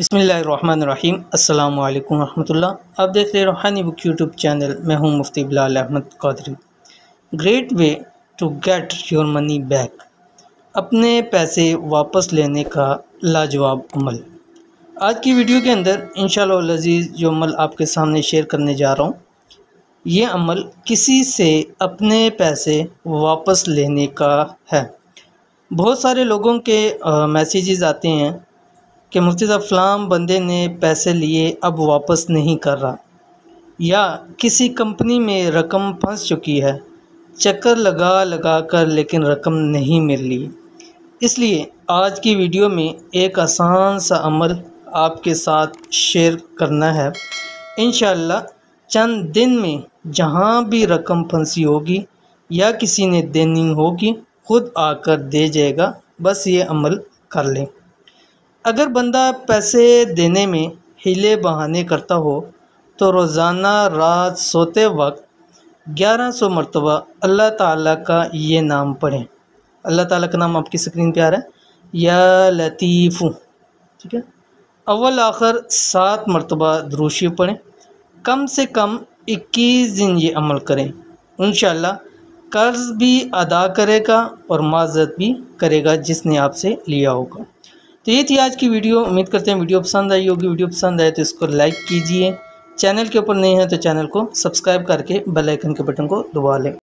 बिस्मिल्लाहिर्रहमानिर्रहीम अस्सलामु अलैकुम रहमतुल्लाह। आप देख रहे रूहानी बुक यूट्यूब चैनल। मैं हूं Mufti Bilal Ahmad Qadri. Great way to get your money back, अपने पैसे वापस लेने का लाजवाब अमल। आज की वीडियो के अंदर इंशाअल्लाह अज़ीज़ जो अमल आपके सामने शेयर करने जा रहा हूं, ये अमल किसी से अपने पैसे वापस लेने का है। बहुत सारे लोगों के मैसेजेस आते हैं कि मुफ्ती साहब फ़लाँ बंदे ने पैसे लिए अब वापस नहीं कर रहा, या किसी कंपनी में रकम फंस चुकी है, चक्कर लगा लगा कर लेकिन रकम नहीं मिल रही। इसलिए आज की वीडियो में एक आसान सा अमल आपके साथ शेयर करना है। इंशाअल्लाह चंद दिन में जहाँ भी रकम फंसी होगी या किसी ने देनी होगी, ख़ुद आकर दे जाएगा। बस ये अमल कर लें। अगर बंदा पैसे देने में हीले बहाने करता हो तो रोज़ाना रात सोते वक्त 1100 मरतबा अल्लाह ताला का ये नाम पढ़ें। अल्लाह ताला का नाम आपकी स्क्रीन पे आ रहा है, या लतीफ़ु, ठीक है। अव्वल आखिर 7 मरतबा दुरूशी पढ़ें। कम से कम 21 दिन ये अमल करें। इंशाअल्लाह कर्ज़ भी अदा करेगा और माज़रत भी करेगा जिसने आपसे लिया होगा। तो ये थी आज की वीडियो। उम्मीद करते हैं वीडियो पसंद आई होगी। वीडियो पसंद आए तो इसको लाइक कीजिए। चैनल के ऊपर नए हैं तो चैनल को सब्सक्राइब करके बेल आइकन के बटन को दबा लें।